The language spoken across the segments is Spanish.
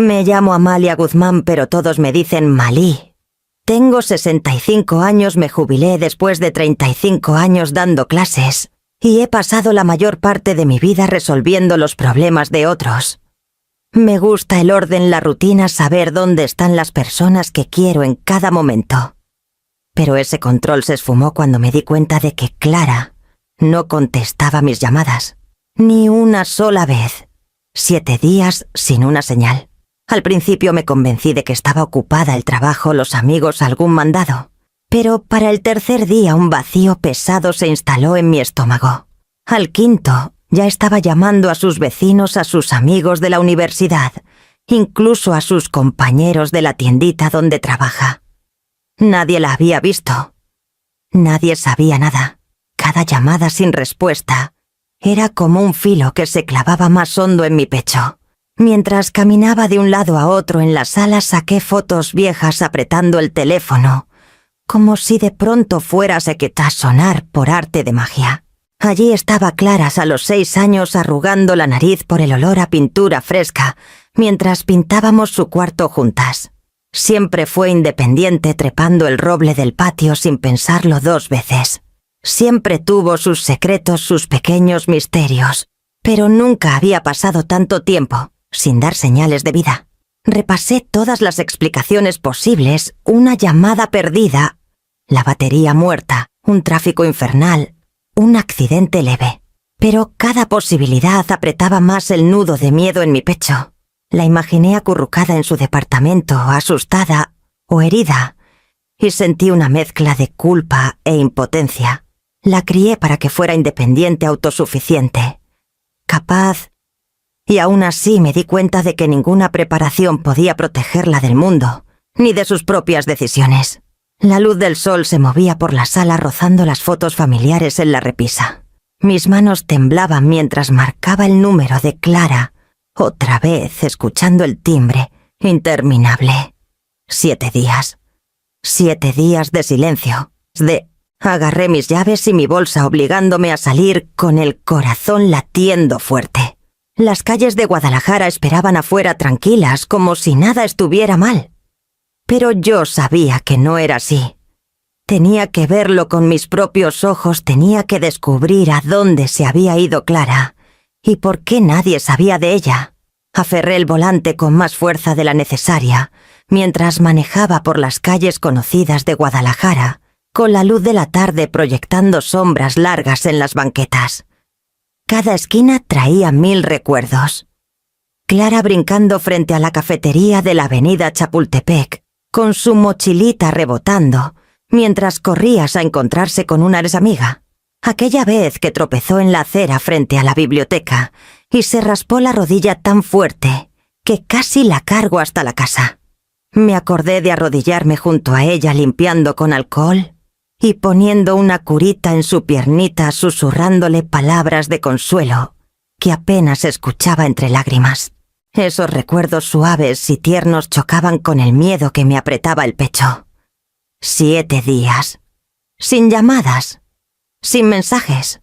Me llamo Amalia Guzmán, pero todos me dicen Malí. Tengo 65 años, me jubilé después de 35 años dando clases, y he pasado la mayor parte de mi vida resolviendo los problemas de otros. Me gusta el orden, la rutina, saber dónde están las personas que quiero en cada momento. Pero ese control se esfumó cuando me di cuenta de que Clara no contestaba mis llamadas. Ni una sola vez. 7 días sin una señal. Al principio me convencí de que estaba ocupada, el trabajo, los amigos, algún mandado. Pero para el tercer día un vacío pesado se instaló en mi estómago. Al quinto ya estaba llamando a sus vecinos, a sus amigos de la universidad, incluso a sus compañeros de la tiendita donde trabaja. Nadie la había visto. Nadie sabía nada. Cada llamada sin respuesta era como un filo que se clavaba más hondo en mi pecho. Mientras caminaba de un lado a otro en la sala, saqué fotos viejas apretando el teléfono, como si de pronto fuerase a sonar por arte de magia. Allí estaba Clara a los 6 años arrugando la nariz por el olor a pintura fresca, mientras pintábamos su cuarto juntas. Siempre fue independiente, trepando el roble del patio sin pensarlo 2 veces. Siempre tuvo sus secretos, sus pequeños misterios, pero nunca había pasado tanto tiempo sin dar señales de vida. Repasé todas las explicaciones posibles: una llamada perdida, la batería muerta, un tráfico infernal, un accidente leve. Pero cada posibilidad apretaba más el nudo de miedo en mi pecho. La imaginé acurrucada en su departamento, asustada o herida, y sentí una mezcla de culpa e impotencia. La crié para que fuera independiente, autosuficiente, capaz, y aún así me di cuenta de que ninguna preparación podía protegerla del mundo, ni de sus propias decisiones. La luz del sol se movía por la sala rozando las fotos familiares en la repisa. Mis manos temblaban mientras marcaba el número de Clara, otra vez escuchando el timbre interminable. 7 días. 7 días de silencio. Agarré mis llaves y mi bolsa obligándome a salir con el corazón latiendo fuerte. Las calles de Guadalajara esperaban afuera tranquilas, como si nada estuviera mal. Pero yo sabía que no era así. Tenía que verlo con mis propios ojos, tenía que descubrir a dónde se había ido Clara y por qué nadie sabía de ella. Aferré el volante con más fuerza de la necesaria, mientras manejaba por las calles conocidas de Guadalajara, con la luz de la tarde proyectando sombras largas en las banquetas. Cada esquina traía 1000 recuerdos. Clara brincando frente a la cafetería de la avenida Chapultepec, con su mochilita rebotando, mientras corrías a encontrarse con una amiga. Aquella vez que tropezó en la acera frente a la biblioteca y se raspó la rodilla tan fuerte que casi la cargo hasta la casa. Me acordé de arrodillarme junto a ella limpiando con alcohol y poniendo una curita en su piernita, susurrándole palabras de consuelo que apenas escuchaba entre lágrimas. Esos recuerdos suaves y tiernos chocaban con el miedo que me apretaba el pecho. 7 días. Sin llamadas. Sin mensajes.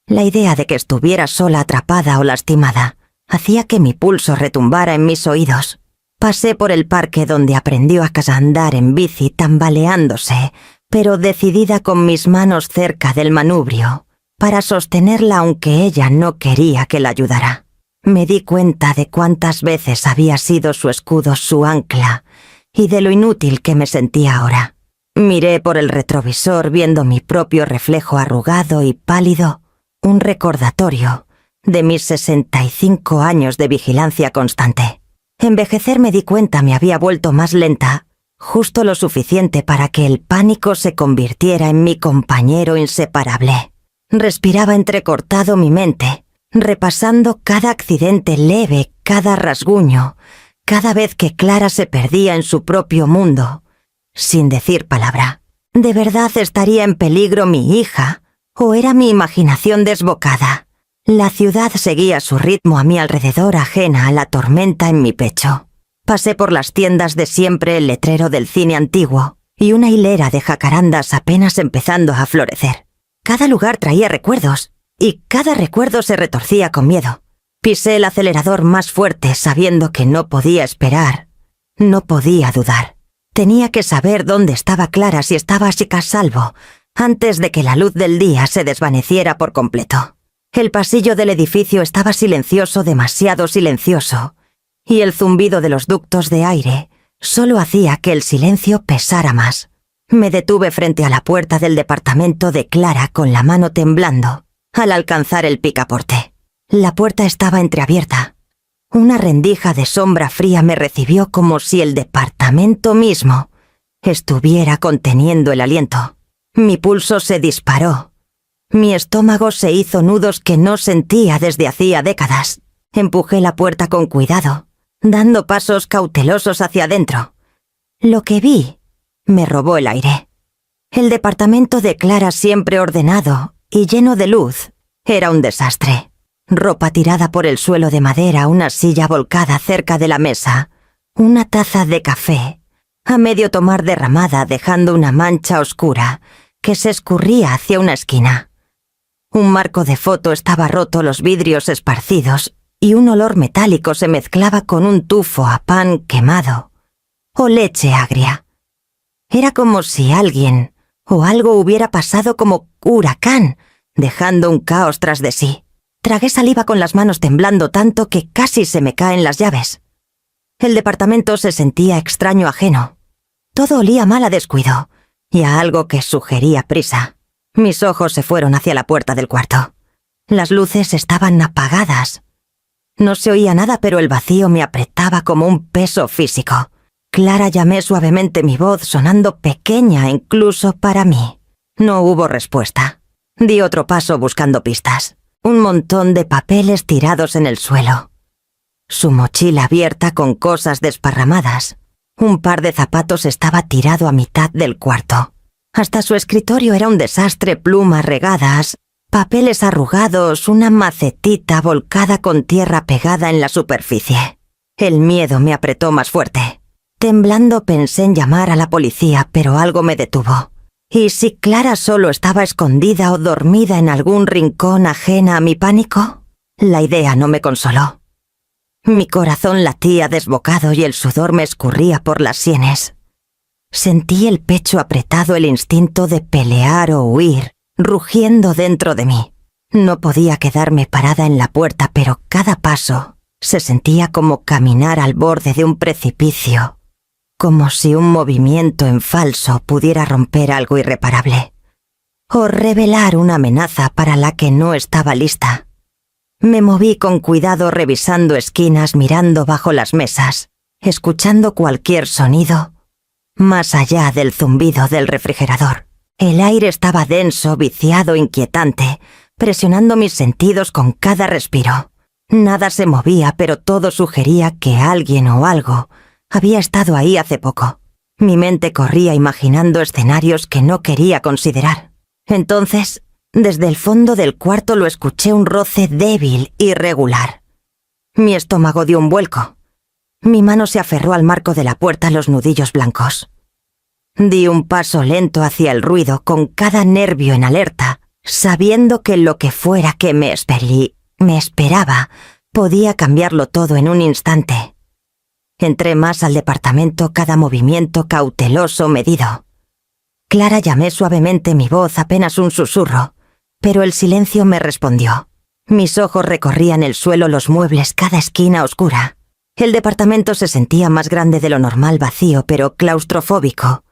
La idea de que estuviera sola, atrapada o lastimada hacía que mi pulso retumbara en mis oídos. Pasé por el parque donde aprendió a andar en bici, tambaleándose, pero decidida, con mis manos cerca del manubrio, para sostenerla aunque ella no quería que la ayudara. Me di cuenta de cuántas veces había sido su escudo, su ancla, y de lo inútil que me sentía ahora. Miré por el retrovisor viendo mi propio reflejo arrugado y pálido, un recordatorio de mis 65 años de vigilancia constante. Envejecer, me di cuenta, me había vuelto más lenta, justo lo suficiente para que el pánico se convirtiera en mi compañero inseparable. Respiraba entrecortado mi mente, repasando cada accidente leve, cada rasguño, cada vez que Clara se perdía en su propio mundo, sin decir palabra. ¿De verdad estaría en peligro mi hija, o era mi imaginación desbocada? La ciudad seguía su ritmo a mi alrededor, ajena a la tormenta en mi pecho. Pasé por las tiendas de siempre, el letrero del cine antiguo y una hilera de jacarandas apenas empezando a florecer. Cada lugar traía recuerdos, y cada recuerdo se retorcía con miedo. Pisé el acelerador más fuerte sabiendo que no podía esperar. No podía dudar. Tenía que saber dónde estaba Clara si estaba a salvo, antes de que la luz del día se desvaneciera por completo. El pasillo del edificio estaba silencioso, demasiado silencioso, y el zumbido de los ductos de aire solo hacía que el silencio pesara más. Me detuve frente a la puerta del departamento de Clara con la mano temblando al alcanzar el picaporte. La puerta estaba entreabierta. Una rendija de sombra fría me recibió como si el departamento mismo estuviera conteniendo el aliento. Mi pulso se disparó. Mi estómago se hizo nudos que no sentía desde hacía décadas. Empujé la puerta con cuidado, dando pasos cautelosos hacia adentro. Lo que vi me robó el aire. El departamento de Clara, siempre ordenado y lleno de luz, era un desastre. Ropa tirada por el suelo de madera, una silla volcada cerca de la mesa, una taza de café, a medio tomar derramada dejando una mancha oscura que se escurría hacia una esquina. Un marco de foto estaba roto, los vidrios esparcidos, y un olor metálico se mezclaba con un tufo a pan quemado o leche agria. Era como si alguien o algo hubiera pasado como huracán, dejando un caos tras de sí. Tragué saliva con las manos temblando tanto que casi se me caen las llaves. El departamento se sentía extraño, ajeno. Todo olía mal a descuido y a algo que sugería prisa. Mis ojos se fueron hacia la puerta del cuarto. Las luces estaban apagadas. No se oía nada, pero el vacío me apretaba como un peso físico. Clara, llamé suavemente, mi voz sonando pequeña incluso para mí. No hubo respuesta. Di otro paso buscando pistas. Un montón de papeles tirados en el suelo. Su mochila abierta con cosas desparramadas. Un par de zapatos estaba tirado a mitad del cuarto. Hasta su escritorio era un desastre, plumas regadas, papeles arrugados, una macetita volcada con tierra pegada en la superficie. El miedo me apretó más fuerte. Temblando pensé en llamar a la policía, pero algo me detuvo. ¿Y si Clara solo estaba escondida o dormida en algún rincón ajena a mi pánico? La idea no me consoló. Mi corazón latía desbocado y el sudor me escurría por las sienes. Sentí el pecho apretado, el instinto de pelear o huir, rugiendo dentro de mí. No podía quedarme parada en la puerta, pero cada paso se sentía como caminar al borde de un precipicio, como si un movimiento en falso pudiera romper algo irreparable, o revelar una amenaza para la que no estaba lista. Me moví con cuidado, revisando esquinas, mirando bajo las mesas, escuchando cualquier sonido, más allá del zumbido del refrigerador. El aire estaba denso, viciado, inquietante, presionando mis sentidos con cada respiro. Nada se movía, pero todo sugería que alguien o algo había estado ahí hace poco. Mi mente corría imaginando escenarios que no quería considerar. Entonces, desde el fondo del cuarto lo escuché, un roce débil y regular. Mi estómago dio un vuelco. Mi mano se aferró al marco de la puerta, los nudillos blancos. Di un paso lento hacia el ruido, con cada nervio en alerta, sabiendo que lo que fuera que me esperaba podía cambiarlo todo en un instante. Entré más al departamento, cada movimiento cauteloso, medido. Clara, llamé suavemente, mi voz apenas un susurro, pero el silencio me respondió. Mis ojos recorrían el suelo, los muebles, cada esquina oscura. El departamento se sentía más grande de lo normal, vacío, pero claustrofóbico,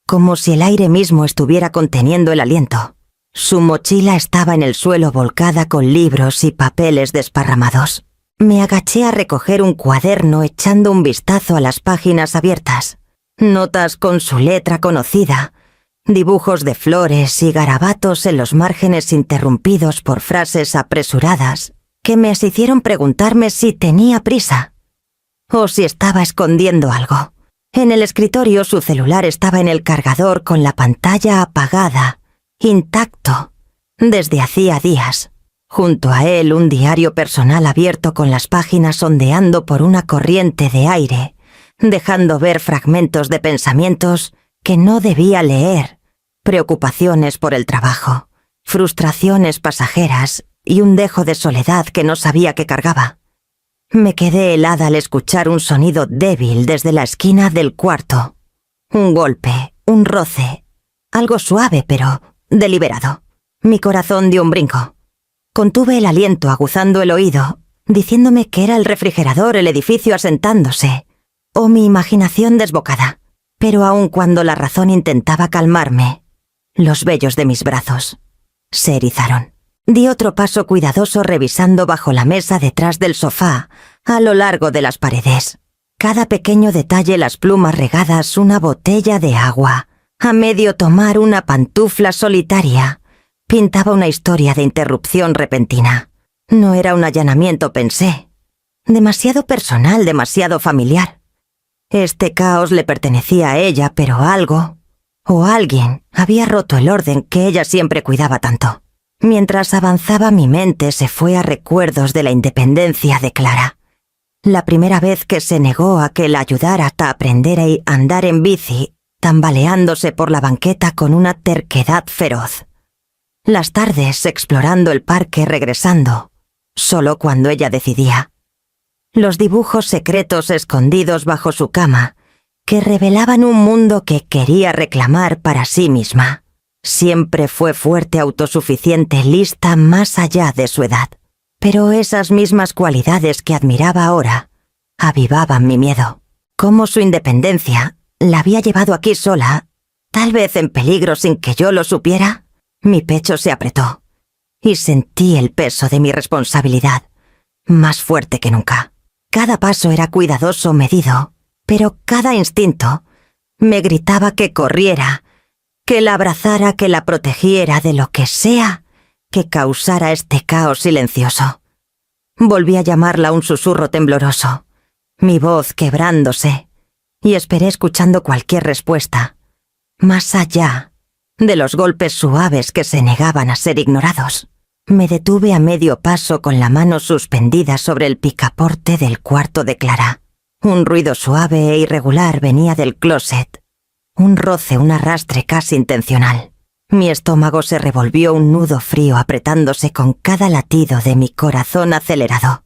como si el aire mismo estuviera conteniendo el aliento. Su mochila estaba en el suelo, volcada con libros y papeles desparramados. Me agaché a recoger un cuaderno, echando un vistazo a las páginas abiertas. Notas con su letra conocida, dibujos de flores y garabatos en los márgenes interrumpidos por frases apresuradas que me hicieron preguntarme si tenía prisa o si estaba escondiendo algo. En el escritorio su celular estaba en el cargador con la pantalla apagada, intacto, desde hacía días. Junto a él un diario personal abierto con las páginas ondeando por una corriente de aire, dejando ver fragmentos de pensamientos que no debía leer, preocupaciones por el trabajo, frustraciones pasajeras y un dejo de soledad que no sabía que cargaba. Me quedé helada al escuchar un sonido débil desde la esquina del cuarto. Un golpe, un roce, algo suave pero deliberado. Mi corazón dio un brinco. Contuve el aliento aguzando el oído, diciéndome que era el refrigerador, el edificio asentándose, o mi imaginación desbocada. Pero aun cuando la razón intentaba calmarme, los vellos de mis brazos se erizaron. Di otro paso cuidadoso revisando bajo la mesa detrás del sofá, a lo largo de las paredes. Cada pequeño detalle, las plumas regadas, una botella de agua, a medio tomar una pantufla solitaria, pintaba una historia de interrupción repentina. No era un allanamiento, pensé. Demasiado personal, demasiado familiar. Este caos le pertenecía a ella, pero algo, o alguien, había roto el orden que ella siempre cuidaba tanto. Mientras avanzaba, mi mente se fue a recuerdos de la independencia de Clara. La primera vez que se negó a que la ayudara a aprender a andar en bici, tambaleándose por la banqueta con una terquedad feroz. Las tardes explorando el parque regresando, solo cuando ella decidía. Los dibujos secretos escondidos bajo su cama, que revelaban un mundo que quería reclamar para sí misma. Siempre fue fuerte, autosuficiente, lista más allá de su edad. Pero esas mismas cualidades que admiraba ahora avivaban mi miedo. Cómo su independencia la había llevado aquí sola, tal vez en peligro sin que yo lo supiera. Mi pecho se apretó y sentí el peso de mi responsabilidad, más fuerte que nunca. Cada paso era cuidadoso, medido, pero cada instinto me gritaba que corriera, que la abrazara, que la protegiera de lo que sea que causara este caos silencioso. Volví a llamarla un susurro tembloroso, mi voz quebrándose, y esperé escuchando cualquier respuesta, más allá de los golpes suaves que se negaban a ser ignorados. Me detuve a medio paso con la mano suspendida sobre el picaporte del cuarto de Clara. Un ruido suave e irregular venía del closet. Un roce, un arrastre casi intencional. Mi estómago se revolvió un nudo frío apretándose con cada latido de mi corazón acelerado.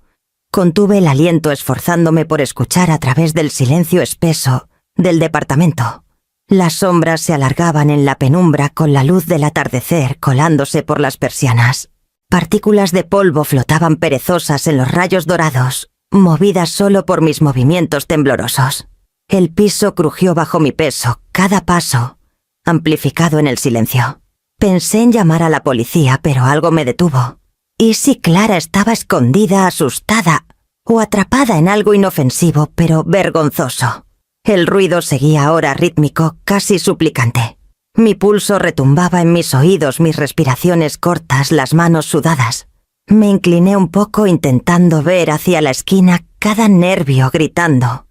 Contuve el aliento esforzándome por escuchar a través del silencio espeso del departamento. Las sombras se alargaban en la penumbra con la luz del atardecer colándose por las persianas. Partículas de polvo flotaban perezosas en los rayos dorados, movidas solo por mis movimientos temblorosos. El piso crujió bajo mi peso, cada paso amplificado en el silencio. Pensé en llamar a la policía, pero algo me detuvo. ¿Y si Clara estaba escondida, asustada, o atrapada en algo inofensivo, pero vergonzoso? El ruido seguía ahora rítmico, casi suplicante. Mi pulso retumbaba en mis oídos, mis respiraciones cortas, las manos sudadas. Me incliné un poco intentando ver hacia la esquina, cada nervio gritando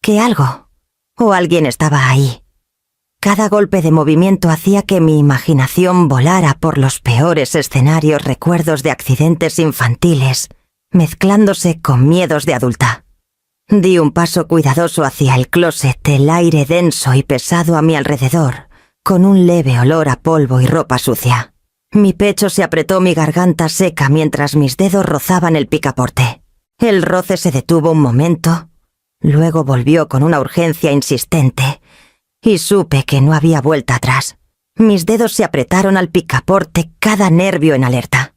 que algo o alguien estaba ahí. Cada golpe de movimiento hacía que mi imaginación volara por los peores escenarios, recuerdos de accidentes infantiles, mezclándose con miedos de adulta. Di un paso cuidadoso hacia el closet, el aire denso y pesado a mi alrededor, con un leve olor a polvo y ropa sucia. Mi pecho se apretó, mi garganta seca mientras mis dedos rozaban el picaporte. El roce se detuvo un momento, luego volvió con una urgencia insistente, y supe que no había vuelta atrás. Mis dedos se apretaron al picaporte, cada nervio en alerta.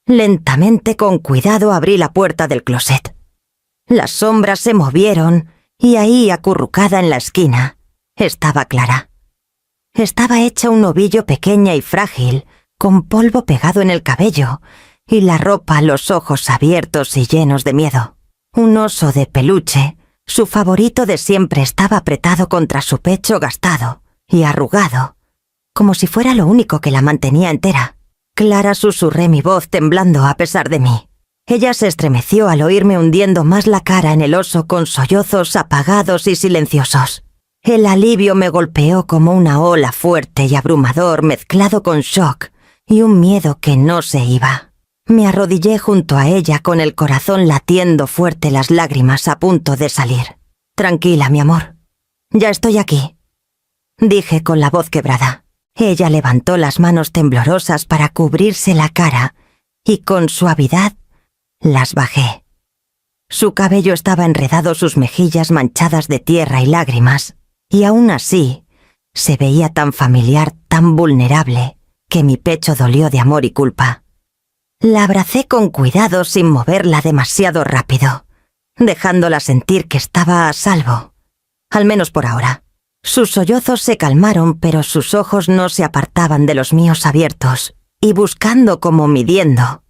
Lentamente, con cuidado, abrí la puerta del closet. Las sombras se movieron, y ahí, acurrucada en la esquina, estaba Clara. Estaba hecha un ovillo, pequeña y frágil, con polvo pegado en el cabello, y la ropa, los ojos abiertos y llenos de miedo. Un oso de peluche, su favorito de siempre, estaba apretado contra su pecho gastado y arrugado, como si fuera lo único que la mantenía entera. Clara, susurré, mi voz temblando a pesar de mí. Ella se estremeció al oírme hundiendo más la cara en el oso con sollozos apagados y silenciosos. El alivio me golpeó como una ola fuerte y abrumador mezclado con shock y un miedo que no se iba. Me arrodillé junto a ella con el corazón latiendo fuerte, las lágrimas a punto de salir. «Tranquila, mi amor. Ya estoy aquí», dije con la voz quebrada. Ella levantó las manos temblorosas para cubrirse la cara y con suavidad las bajé. Su cabello estaba enredado, sus mejillas manchadas de tierra y lágrimas, y aún así se veía tan familiar, tan vulnerable, que mi pecho dolió de amor y culpa. La abracé con cuidado sin moverla demasiado rápido, dejándola sentir que estaba a salvo, al menos por ahora. Sus sollozos se calmaron, pero sus ojos no se apartaban de los míos abiertos, y buscando como midiendo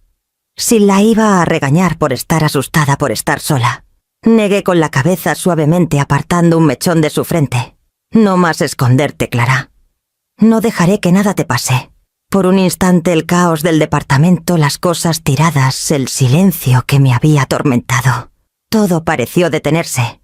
si la iba a regañar por estar asustada por estar sola. Negué con la cabeza suavemente, apartando un mechón de su frente. No más esconderte, Clara. No dejaré que nada te pase. Por un instante el caos del departamento, las cosas tiradas, el silencio que me había atormentado. Todo pareció detenerse.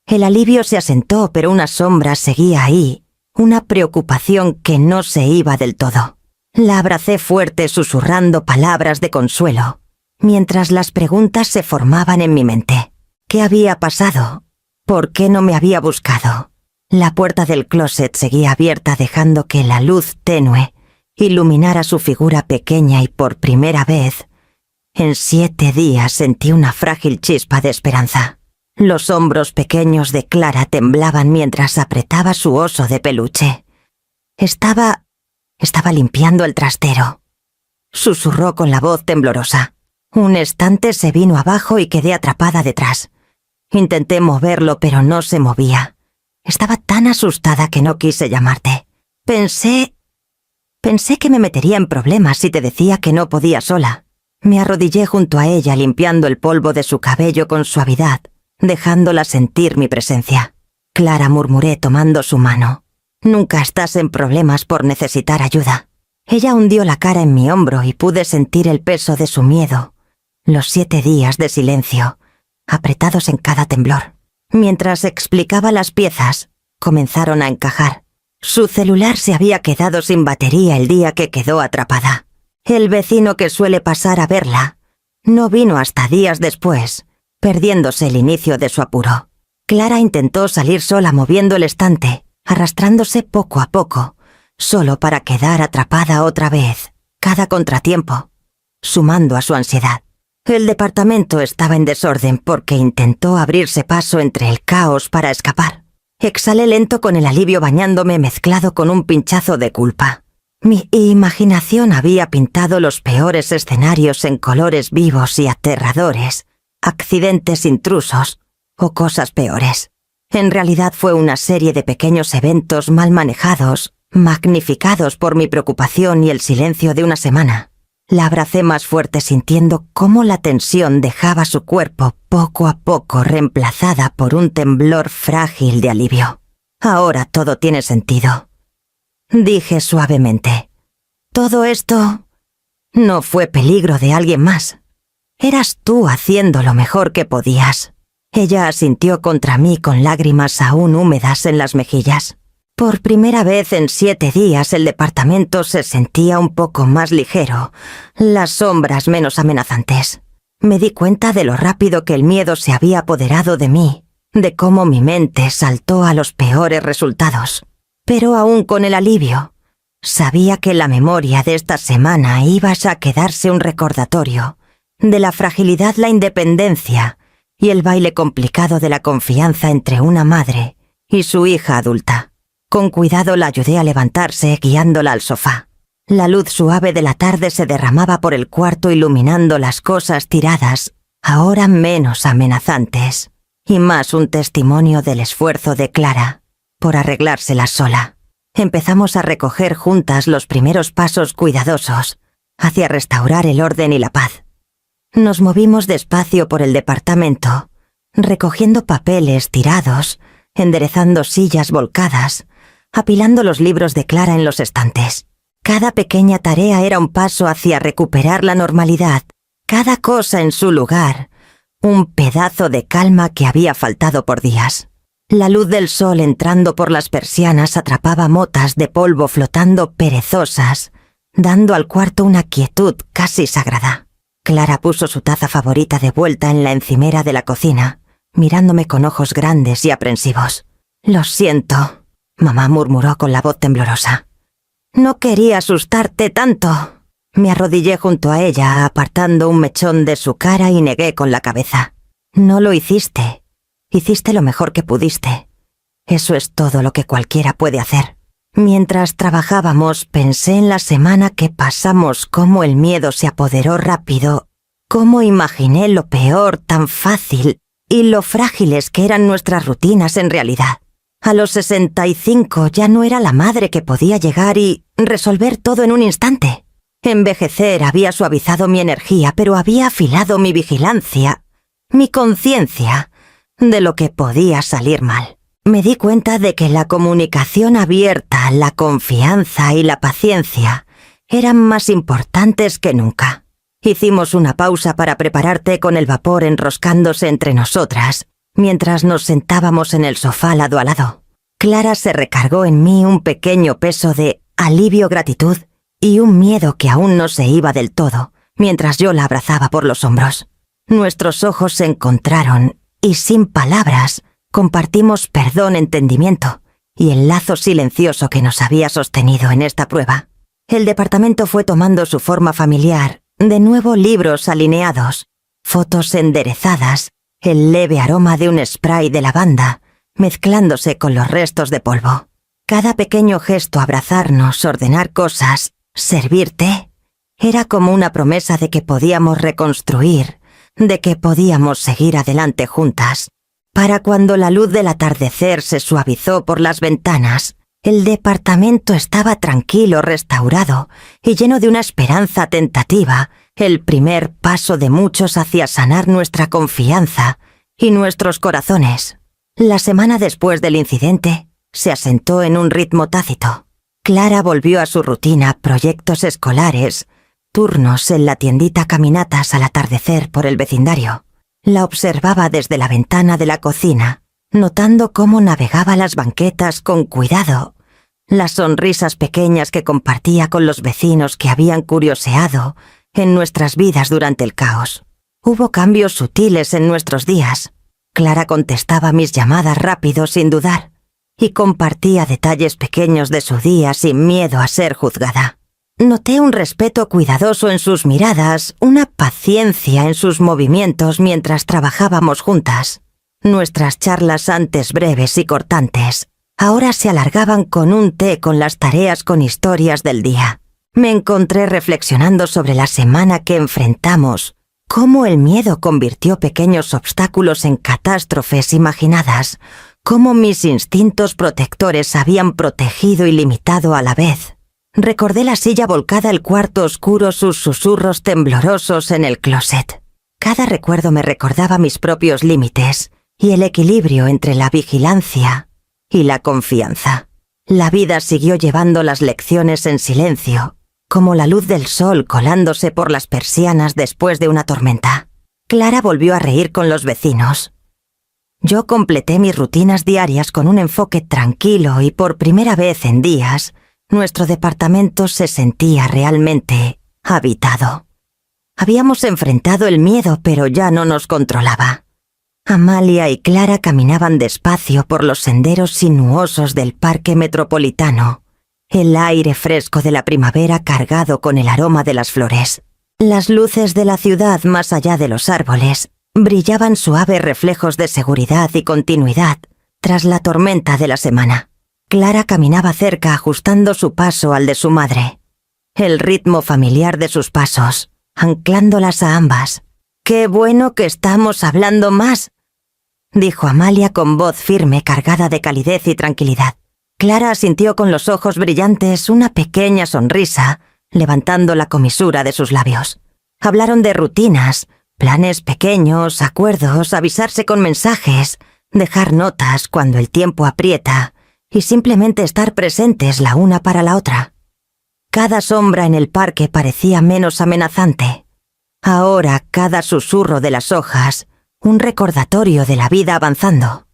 El alivio se asentó, pero una sombra seguía ahí, una preocupación que no se iba del todo. La abracé fuerte, susurrando palabras de consuelo, mientras las preguntas se formaban en mi mente. ¿Qué había pasado? ¿Por qué no me había buscado? La puerta del closet seguía abierta, dejando que la luz tenue iluminara su figura pequeña, y por primera vez en 7 días sentí una frágil chispa de esperanza. Los hombros pequeños de Clara temblaban mientras apretaba su oso de peluche. Estaba limpiando el trastero. Susurró con la voz temblorosa. Un estante se vino abajo y quedé atrapada detrás. Intenté moverlo, pero no se movía. Estaba tan asustada que no quise llamarte. Pensé que me metería en problemas si te decía que no podía sola. Me arrodillé junto a ella, limpiando el polvo de su cabello con suavidad, dejándola sentir mi presencia. Clara, murmuré tomando su mano. Nunca estás en problemas por necesitar ayuda. Ella hundió la cara en mi hombro y pude sentir el peso de su miedo. Los 7 días de silencio, apretados en cada temblor. Mientras explicaba las piezas, comenzaron a encajar. Su celular se había quedado sin batería el día que quedó atrapada. El vecino que suele pasar a verla no vino hasta días después, perdiéndose el inicio de su apuro. Clara intentó salir sola moviendo el estante, arrastrándose poco a poco, solo para quedar atrapada otra vez, cada contratiempo, sumando a su ansiedad. El departamento estaba en desorden porque intentó abrirse paso entre el caos para escapar. Exhalé lento con el alivio, bañándome mezclado con un pinchazo de culpa. Mi imaginación había pintado los peores escenarios en colores vivos y aterradores, accidentes intrusos o cosas peores. En realidad fue una serie de pequeños eventos mal manejados, magnificados por mi preocupación y el silencio de una semana. La abracé más fuerte, sintiendo cómo la tensión dejaba su cuerpo poco a poco, reemplazada por un temblor frágil de alivio. Ahora todo tiene sentido, dije suavemente. Todo esto no fue peligro de alguien más. Eras tú haciendo lo mejor que podías. Ella asintió contra mí con lágrimas aún húmedas en las mejillas. Por primera vez en 7 días el departamento se sentía un poco más ligero, las sombras menos amenazantes. Me di cuenta de lo rápido que el miedo se había apoderado de mí, de cómo mi mente saltó a los peores resultados. Pero aún con el alivio, sabía que la memoria de esta semana iba a quedarse un recordatorio de la fragilidad, la independencia y el baile complicado de la confianza entre una madre y su hija adulta. Con cuidado la ayudé a levantarse, guiándola al sofá. La luz suave de la tarde se derramaba por el cuarto, iluminando las cosas tiradas, ahora menos amenazantes, y más un testimonio del esfuerzo de Clara por arreglárselas sola. Empezamos a recoger juntas los primeros pasos cuidadosos hacia restaurar el orden y la paz. Nos movimos despacio por el departamento, recogiendo papeles tirados, enderezando sillas volcadas, apilando los libros de Clara en los estantes. Cada pequeña tarea era un paso hacia recuperar la normalidad, cada cosa en su lugar, un pedazo de calma que había faltado por días. La luz del sol entrando por las persianas atrapaba motas de polvo flotando perezosas, dando al cuarto una quietud casi sagrada. Clara puso su taza favorita de vuelta en la encimera de la cocina, mirándome con ojos grandes y aprensivos. «Lo siento», mamá murmuró con la voz temblorosa. «No quería asustarte tanto». Me arrodillé junto a ella, apartando un mechón de su cara, y negué con la cabeza. No lo hiciste. Hiciste lo mejor que pudiste. Eso es todo lo que cualquiera puede hacer. Mientras trabajábamos, pensé en la semana que pasamos, cómo el miedo se apoderó rápido, cómo imaginé lo peor tan fácil y lo frágiles que eran nuestras rutinas en realidad. A los 65 ya no era la madre que podía llegar y resolver todo en un instante. Envejecer había suavizado mi energía, pero había afilado mi vigilancia, mi conciencia de lo que podía salir mal. Me di cuenta de que la comunicación abierta, la confianza y la paciencia eran más importantes que nunca. Hicimos una pausa para preparar té con el vapor enroscándose entre nosotras, mientras nos sentábamos en el sofá lado a lado. Clara se recargó en mí un pequeño peso de alivio-gratitud y un miedo que aún no se iba del todo, mientras yo la abrazaba por los hombros. Nuestros ojos se encontraron y sin palabras compartimos perdón, entendimiento y el lazo silencioso que nos había sostenido en esta prueba. El departamento fue tomando su forma familiar, de nuevo libros alineados, fotos enderezadas, el leve aroma de un spray de lavanda, mezclándose con los restos de polvo. Cada pequeño gesto, abrazarnos, ordenar cosas, servir té, era como una promesa de que podíamos reconstruir, de que podíamos seguir adelante juntas. Para cuando la luz del atardecer se suavizó por las ventanas, el departamento estaba tranquilo, restaurado y lleno de una esperanza tentativa, el primer paso de muchos hacia sanar nuestra confianza y nuestros corazones. La semana después del incidente, se asentó en un ritmo tácito. Clara volvió a su rutina, proyectos escolares, turnos en la tiendita, caminatas al atardecer por el vecindario. La observaba desde la ventana de la cocina, notando cómo navegaba las banquetas con cuidado, las sonrisas pequeñas que compartía con los vecinos que habían curioseado en nuestras vidas durante el caos. Hubo cambios sutiles en nuestros días. Clara contestaba mis llamadas rápido sin dudar y compartía detalles pequeños de su día sin miedo a ser juzgada. Noté un respeto cuidadoso en sus miradas, una paciencia en sus movimientos mientras trabajábamos juntas. Nuestras charlas, antes breves y cortantes, ahora se alargaban con un té, con las tareas, con historias del día. Me encontré reflexionando sobre la semana que enfrentamos, cómo el miedo convirtió pequeños obstáculos en catástrofes imaginadas, cómo mis instintos protectores habían protegido y limitado a la vez. Recordé la silla volcada, el cuarto oscuro, sus susurros temblorosos en el closet. Cada recuerdo me recordaba mis propios límites y el equilibrio entre la vigilancia y la confianza. La vida siguió llevando las lecciones en silencio, como la luz del sol colándose por las persianas después de una tormenta. Clara volvió a reír con los vecinos. Yo completé mis rutinas diarias con un enfoque tranquilo y por primera vez en días, nuestro departamento se sentía realmente habitado. Habíamos enfrentado el miedo, pero ya no nos controlaba. Amalia y Clara caminaban despacio por los senderos sinuosos del parque metropolitano, el aire fresco de la primavera cargado con el aroma de las flores. Las luces de la ciudad más allá de los árboles brillaban suaves reflejos de seguridad y continuidad tras la tormenta de la semana. Clara caminaba cerca, ajustando su paso al de su madre. El ritmo familiar de sus pasos, anclándolas a ambas. «¡Qué bueno que estamos hablando más!», dijo Amalia con voz firme, cargada de calidez y tranquilidad. Clara asintió con los ojos brillantes, una pequeña sonrisa, levantando la comisura de sus labios. Hablaron de rutinas, planes pequeños, acuerdos, avisarse con mensajes, dejar notas cuando el tiempo aprieta y simplemente estar presentes la una para la otra. Cada sombra en el parque parecía menos amenazante. Ahora cada susurro de las hojas, un recordatorio de la vida avanzando.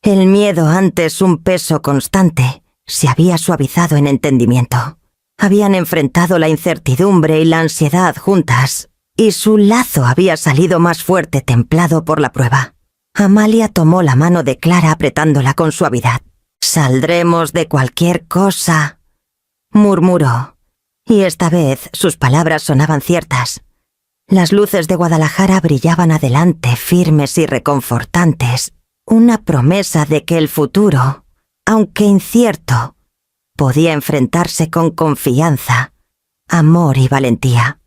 El miedo, antes un peso constante, se había suavizado en entendimiento. Habían enfrentado la incertidumbre y la ansiedad juntas, y su lazo había salido más fuerte, templado por la prueba. Amalia tomó la mano de Clara apretándola con suavidad. «Saldremos de cualquier cosa», murmuró, y esta vez sus palabras sonaban ciertas. Las luces de Guadalajara brillaban adelante, firmes y reconfortantes, una promesa de que el futuro, aunque incierto, podía enfrentarse con confianza, amor y valentía.